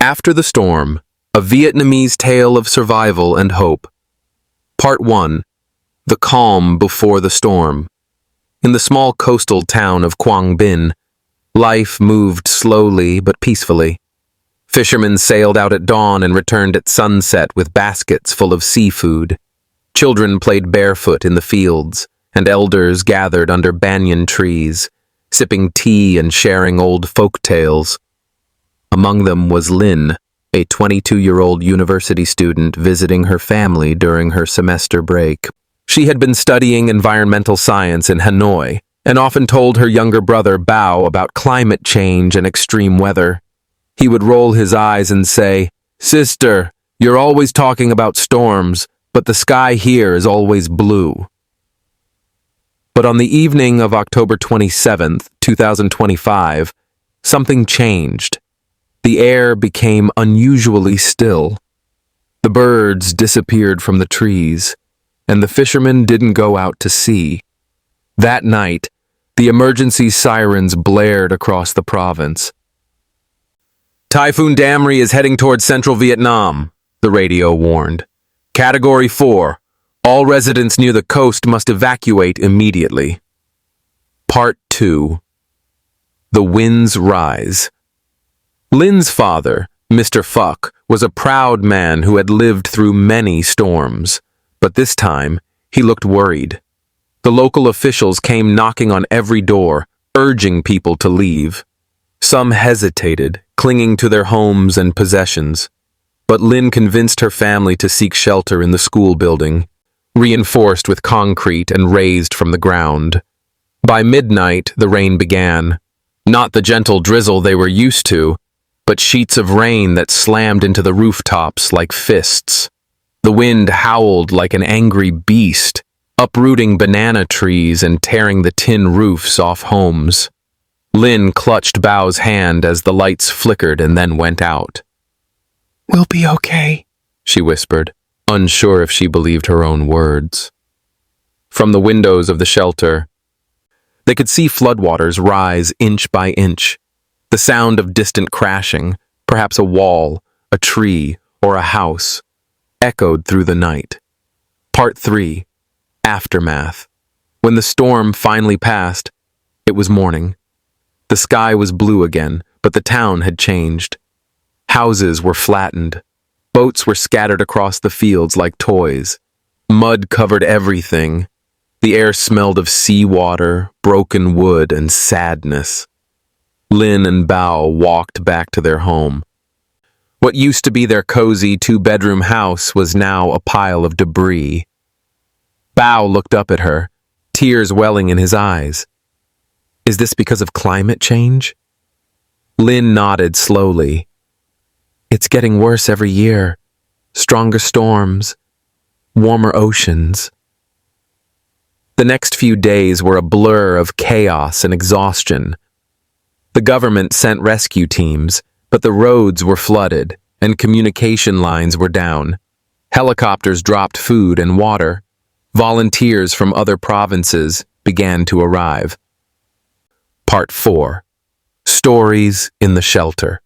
After the Storm, a Vietnamese tale of survival and hope. Part 1. The Calm Before the Storm. In the small coastal town of Quang Binh, life moved slowly but peacefully. Fishermen sailed out at dawn and returned at sunset with baskets full of seafood. Children played barefoot in the fields, and elders gathered under banyan trees, sipping tea and sharing old folk tales. Among them was Lin, a 22-year-old university student visiting her family during her semester break. She had been studying environmental science in Hanoi and often told her younger brother Bao about climate change and extreme weather. He would roll his eyes and say, "Sister, you're always talking about storms, but the sky here is always blue." But on the evening of October 27th, 2025, something changed. The air became unusually still. The birds disappeared from the trees, and the fishermen didn't go out to sea. That night, the emergency sirens blared across the province. "Typhoon Damri is heading towards central Vietnam," the radio warned. "Category 4. All residents near the coast must evacuate immediately." Part 2. The Winds Rise. Lin's father, Mr. Phuc, was a proud man who had lived through many storms, but this time he looked worried. The local officials came knocking on every door, urging people to leave. Some hesitated, clinging to their homes and possessions, but Lin convinced her family to seek shelter in the school building, reinforced with concrete and raised from the ground. By midnight, the rain began. Not the gentle drizzle they were used to, but sheets of rain that slammed into the rooftops like fists. The wind howled like an angry beast, uprooting banana trees and tearing the tin roofs off homes. Lin clutched Bao's hand as the lights flickered and then went out. "We'll be okay," she whispered, unsure if she believed her own words. From the windows of the shelter, they could see floodwaters rise inch by inch. The sound of distant crashing, perhaps a wall, a tree, or a house, echoed through the night. Part 3. Aftermath. When the storm finally passed, it was morning. The sky was blue again, but the town had changed. Houses were flattened. Boats were scattered across the fields like toys. Mud covered everything. The air smelled of seawater, broken wood, and sadness. Lin and Bao walked back to their home. What used to be their cozy two-bedroom house was now a pile of debris. Bao looked up at her, tears welling in his eyes. "Is this because of climate change?" Lin nodded slowly. "It's getting worse every year. Stronger storms, warmer oceans." The next few days were a blur of chaos and exhaustion. The government sent rescue teams, but the roads were flooded and communication lines were down. Helicopters dropped food and water. Volunteers from other provinces began to arrive. Part 4. Stories in the Shelter.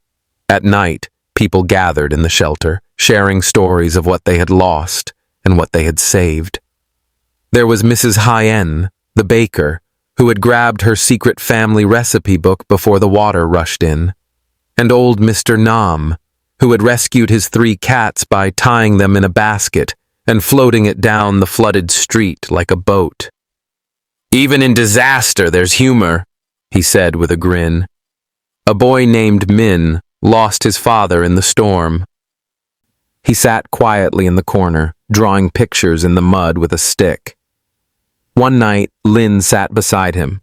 At night, people gathered in the shelter, sharing stories of what they had lost and what they had saved. There was Mrs. Hien, the baker, who had grabbed her secret family recipe book before the water rushed in, and old Mr. Nam, who had rescued his 3 cats by tying them in a basket and floating it down the flooded street like a boat. "Even in disaster, there's humor," he said with a grin. A boy named Min lost his father in the storm. He sat quietly in the corner, drawing pictures in the mud with a stick. One night, Lin sat beside him.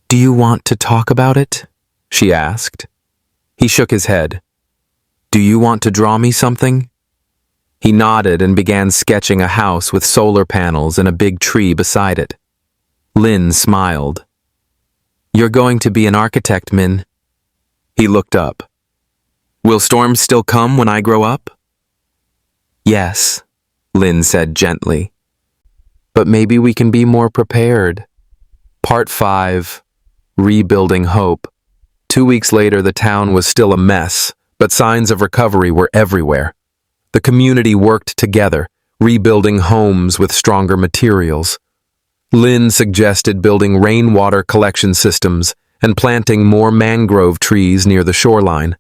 "Do you want to talk about it?" she asked. He shook his head. "Do you want to draw me something?" He nodded and began sketching a house with solar panels and a big tree beside it. Lin smiled. "You're going to be an architect, Min." He looked up. "Will storms still come when I grow up?" "Yes," Lin said gently. "But maybe we can be more prepared." Part 5. Rebuilding Hope. 2 weeks later, the town was still a mess, but signs of recovery were everywhere. The community worked together, rebuilding homes with stronger materials. Lynn suggested building rainwater collection systems and planting more mangrove trees near the shoreline.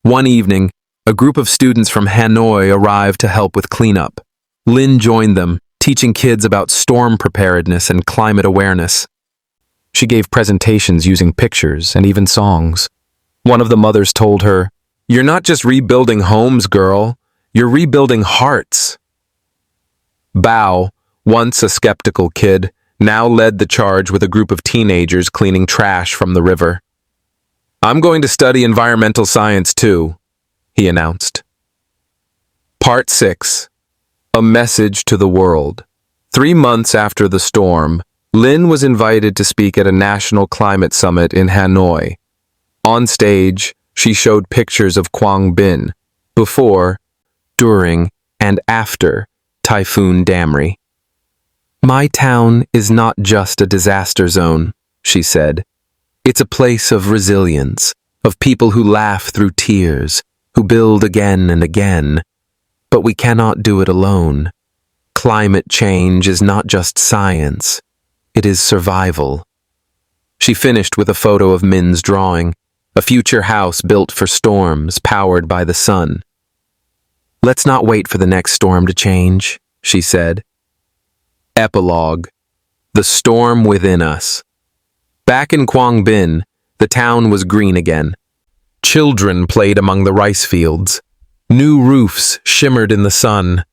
One evening, a group of students from Hanoi arrived to help with cleanup. Lynn joined them, teaching kids about storm preparedness and climate awareness. She gave presentations using pictures and even songs. One of the mothers told her, "You're not just rebuilding homes, girl. You're rebuilding hearts." Bao, once a skeptical kid, now led the charge with a group of teenagers cleaning trash from the river. "I'm going to study environmental science too," he announced. Part 6. A Message to the World. 3 months after the storm, Lynn was invited to speak at a national climate summit in Hanoi. On stage, she showed pictures of Quang Binh, before, during, and after Typhoon Damri. "My town is not just a disaster zone," she said. "It's a place of resilience, of people who laugh through tears, who build again and again. But we cannot do it alone. Climate change is not just science, it is survival." She finished with a photo of Min's drawing, a future house built for storms, powered by the sun. "Let's not wait for the next storm to change," she said. Epilogue. The Storm Within Us. Back in Quang Binh, the town was green again. Children played among the rice fields. New roofs shimmered in the sun.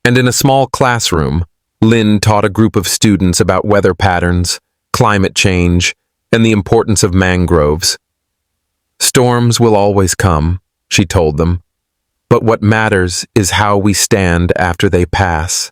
And in a small classroom, Lynn taught a group of students about weather patterns, climate change, and the importance of mangroves. "Storms will always come," she told them. "But what matters is how we stand after they pass."